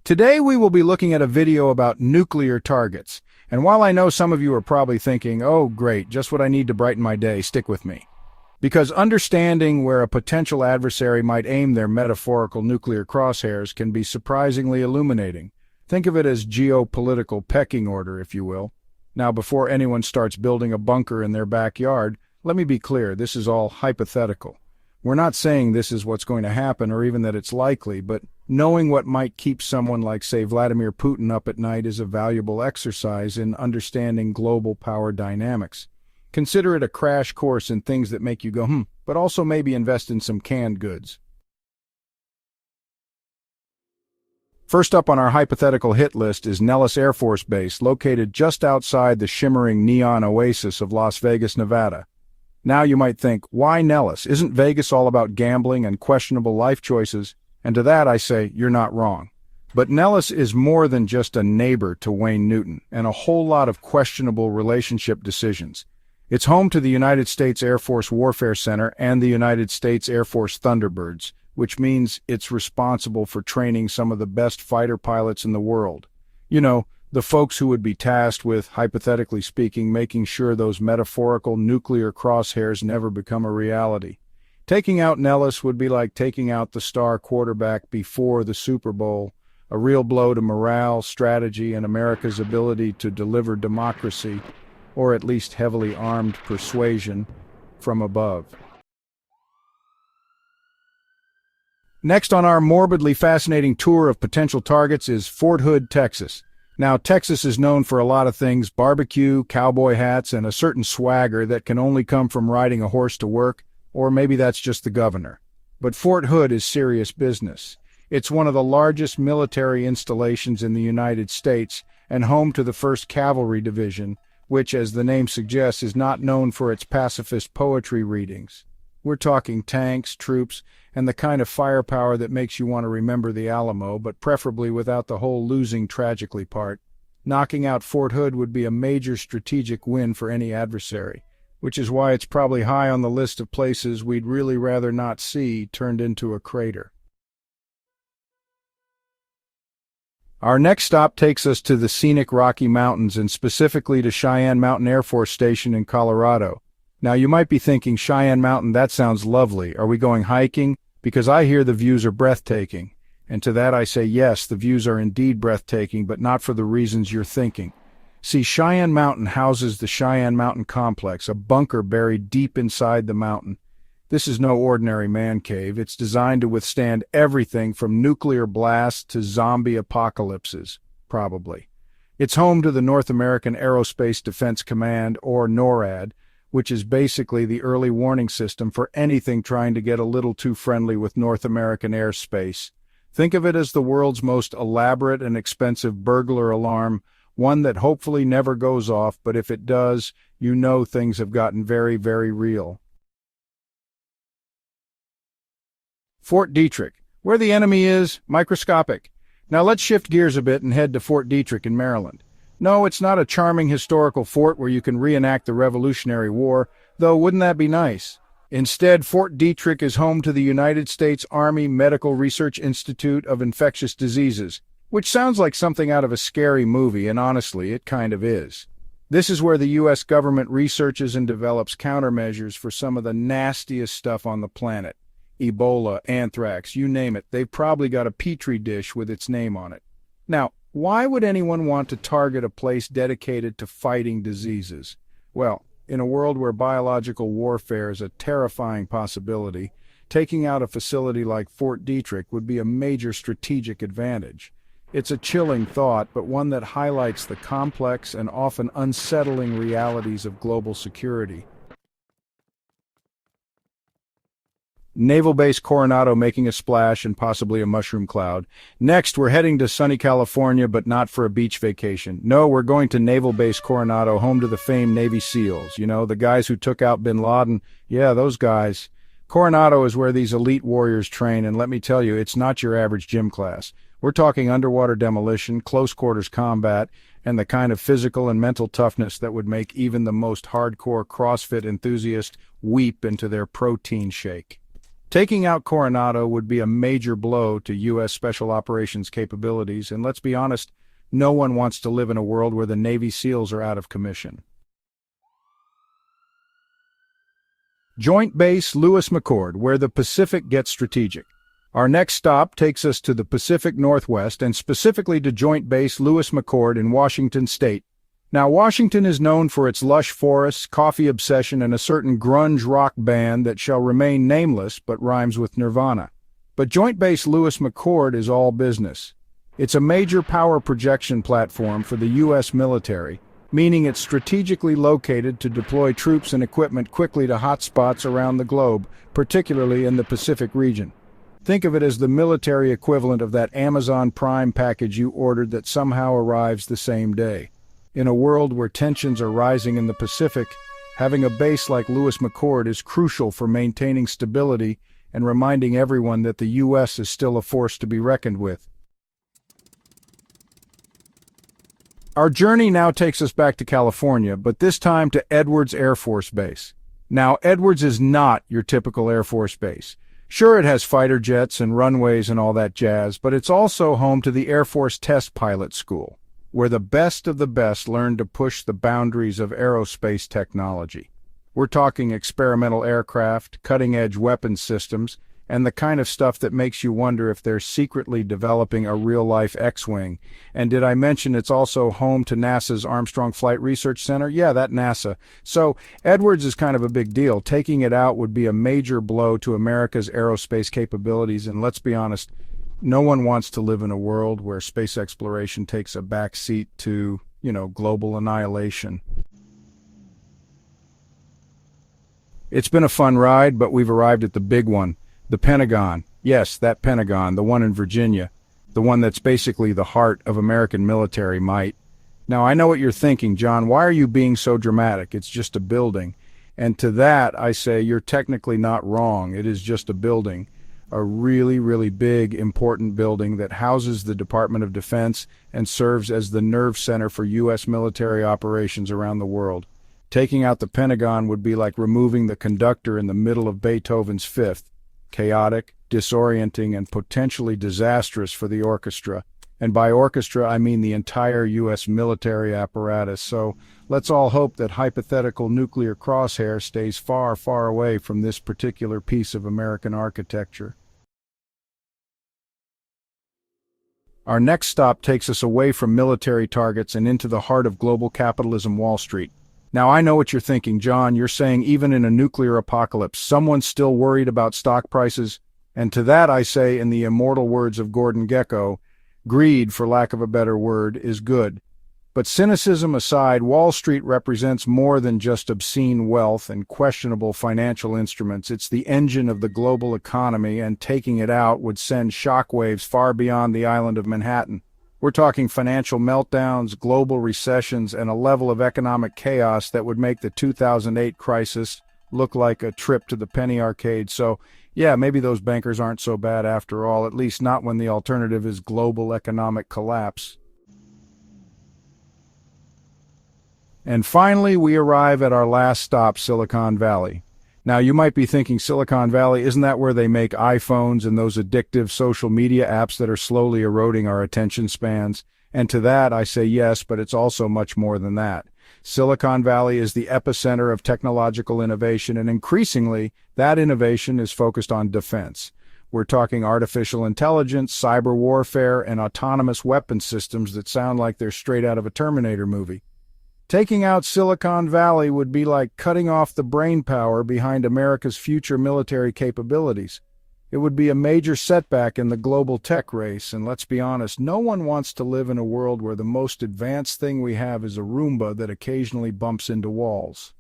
Today we will be looking at a video about nuclear targets. And while I know some of you are probably thinking, oh great, just what I need to brighten my day, stick with me. Because understanding where a potential adversary might aim their metaphorical nuclear crosshairs can be surprisingly illuminating. Think of it as geopolitical pecking order, if you will. Now, before anyone starts building a bunker in their backyard, let me be clear, this is all hypothetical. We're not saying this is what's going to happen or even that it's likely, but knowing what might keep someone like, say, Vladimir Putin up at night is a valuable exercise in understanding global power dynamics. Consider it a crash course in things that make you go, but also maybe invest in some canned goods. First up on our hypothetical hit list is Nellis Air Force Base, located just outside the shimmering neon oasis of Las Vegas, Nevada. Now you might think, why Nellis? Isn't Vegas all about gambling and questionable life choices? And to that I say, you're not wrong. But Nellis is more than just a neighbor to Wayne Newton and a whole lot of questionable relationship decisions. It's home to the United States Air Force Warfare Center and the United States Air Force Thunderbirds, which means it's responsible for training some of the best fighter pilots in the world. You know, the folks who would be tasked with, hypothetically speaking, making sure those metaphorical nuclear crosshairs never become a reality. Taking out Nellis would be like taking out the star quarterback before the Super Bowl, a real blow to morale, strategy, and America's ability to deliver democracy, or at least heavily armed persuasion, from above. Next on our morbidly fascinating tour of potential targets is Fort Hood, Texas. Now, Texas is known for a lot of things: barbecue, cowboy hats, and a certain swagger that can only come from riding a horse to work, or maybe that's just the governor. But Fort Hood is serious business. It's one of the largest military installations in the United States and home to the 1st Cavalry Division, which, as the name suggests, is not known for its pacifist poetry readings. We're talking tanks, troops, and the kind of firepower that makes you want to remember the Alamo, but preferably without the whole losing tragically part. Knocking out Fort Hood would be a major strategic win for any adversary, which is why it's probably high on the list of places we'd really rather not see turned into a crater. Our next stop takes us to the scenic Rocky Mountains, and specifically to Cheyenne Mountain Air Force Station in Colorado. Now you might be thinking, Cheyenne Mountain, that sounds lovely. Are we going hiking? Because I hear the views are breathtaking. And to that I say yes, the views are indeed breathtaking, but not for the reasons you're thinking. See, Cheyenne Mountain houses the Cheyenne Mountain Complex, a bunker buried deep inside the mountain. This is no ordinary man cave. It's designed to withstand everything from nuclear blasts to zombie apocalypses, probably. It's home to the North American Aerospace Defense Command, or NORAD, which is basically the early warning system for anything trying to get a little too friendly with North American airspace. Think of it as the world's most elaborate and expensive burglar alarm, one that hopefully never goes off, but if it does, you know things have gotten very, very real. Fort Detrick, where the enemy is microscopic. Now let's shift gears a bit and head to Fort Detrick in Maryland. No, it's not a charming historical fort where you can reenact the Revolutionary War, though wouldn't that be nice? Instead, Fort Detrick is home to the United States Army Medical Research Institute of Infectious Diseases, which sounds like something out of a scary movie, and honestly, it kind of is. This is where the U.S. government researches and develops countermeasures for some of the nastiest stuff on the planet. Ebola, anthrax, you name it, they've probably got a petri dish with its name on it. Now, why would anyone want to target a place dedicated to fighting diseases? Well, in a world where biological warfare is a terrifying possibility, taking out a facility like Fort Detrick would be a major strategic advantage. It's a chilling thought, but one that highlights the complex and often unsettling realities of global security. Naval Base Coronado making a splash and possibly a mushroom cloud. Next, we're heading to sunny California, but not for a beach vacation. No, we're going to Naval Base Coronado, home to the famed Navy SEALs. You know, the guys who took out bin Laden. Yeah, those guys. Coronado is where these elite warriors train, and let me tell you, it's not your average gym class. We're talking underwater demolition, close quarters combat, and the kind of physical and mental toughness that would make even the most hardcore CrossFit enthusiast weep into their protein shake. Taking out Coronado would be a major blow to U.S. Special Operations capabilities, and let's be honest, no one wants to live in a world where the Navy SEALs are out of commission. Joint Base Lewis McChord, where the Pacific gets strategic. Our next stop takes us to the Pacific Northwest and specifically to Joint Base Lewis McChord in Washington State. Now, Washington is known for its lush forests, coffee obsession, and a certain grunge rock band that shall remain nameless but rhymes with Nirvana. But Joint Base Lewis McChord is all business. It's a major power projection platform for the U.S. military, meaning it's strategically located to deploy troops and equipment quickly to hotspots around the globe, particularly in the Pacific region. Think of it as the military equivalent of that Amazon Prime package you ordered that somehow arrives the same day. In a world where tensions are rising in the Pacific, having a base like Lewis McChord is crucial for maintaining stability and reminding everyone that the U.S. is still a force to be reckoned with. Our journey now takes us back to California, but this time to Edwards Air Force Base. Now, Edwards is not your typical Air Force base. Sure, it has fighter jets and runways and all that jazz, but it's also home to the Air Force Test Pilot School, where the best of the best learn to push the boundaries of aerospace technology. We're talking experimental aircraft, cutting-edge weapons systems, and the kind of stuff that makes you wonder if they're secretly developing a real-life X-Wing. And did I mention it's also home to NASA's Armstrong Flight Research Center? Yeah, that NASA. So Edwards is kind of a big deal. Taking it out would be a major blow to America's aerospace capabilities, and let's be honest, no one wants to live in a world where space exploration takes a back seat to, global annihilation. It's been a fun ride, but we've arrived at the big one. The Pentagon. Yes, that Pentagon, the one in Virginia, the one that's basically the heart of American military might. Now, I know what you're thinking, John. Why are you being so dramatic? It's just a building. And to that, I say you're technically not wrong. It is just a building, a really, really big, important building that houses the Department of Defense and serves as the nerve center for U.S. military operations around the world. Taking out the Pentagon would be like removing the conductor in the middle of Beethoven's Fifth. Chaotic, disorienting, and potentially disastrous for the orchestra. And by orchestra, I mean the entire U.S. military apparatus. So let's all hope that hypothetical nuclear crosshair stays far, far away from this particular piece of American architecture. Our next stop takes us away from military targets and into the heart of global capitalism, Wall Street. Now, I know what you're thinking, John. You're saying even in a nuclear apocalypse, someone's still worried about stock prices? And to that I say, in the immortal words of Gordon Gekko, greed, for lack of a better word, is good. But cynicism aside, Wall Street represents more than just obscene wealth and questionable financial instruments. It's the engine of the global economy, and taking it out would send shockwaves far beyond the island of Manhattan. We're talking financial meltdowns, global recessions, and a level of economic chaos that would make the 2008 crisis look like a trip to the penny arcade. So, yeah, maybe those bankers aren't so bad after all, at least not when the alternative is global economic collapse. And finally, we arrive at our last stop, Silicon Valley. Now, you might be thinking, Silicon Valley, isn't that where they make iPhones and those addictive social media apps that are slowly eroding our attention spans? And to that, I say yes, but it's also much more than that. Silicon Valley is the epicenter of technological innovation, and increasingly, that innovation is focused on defense. We're talking artificial intelligence, cyber warfare, and autonomous weapon systems that sound like they're straight out of a Terminator movie. Taking out Silicon Valley would be like cutting off the brainpower behind America's future military capabilities. It would be a major setback in the global tech race, and let's be honest, no one wants to live in a world where the most advanced thing we have is a Roomba that occasionally bumps into walls.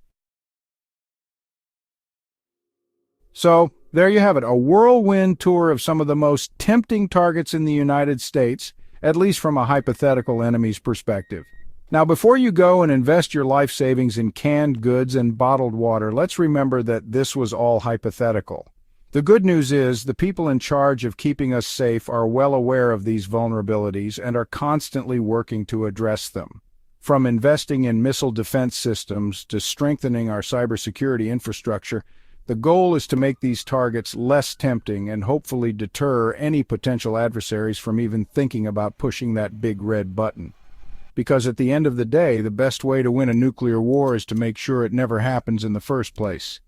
So, there you have it, a whirlwind tour of some of the most tempting targets in the United States, at least from a hypothetical enemy's perspective. Now, before you go and invest your life savings in canned goods and bottled water, let's remember that this was all hypothetical. The good news is the people in charge of keeping us safe are well aware of these vulnerabilities and are constantly working to address them. From investing in missile defense systems to strengthening our cybersecurity infrastructure, The goal is to make these targets less tempting and hopefully deter any potential adversaries from even thinking about pushing that big red button. Because at the end of the day, the best way to win a nuclear war is to make sure it never happens in the first place.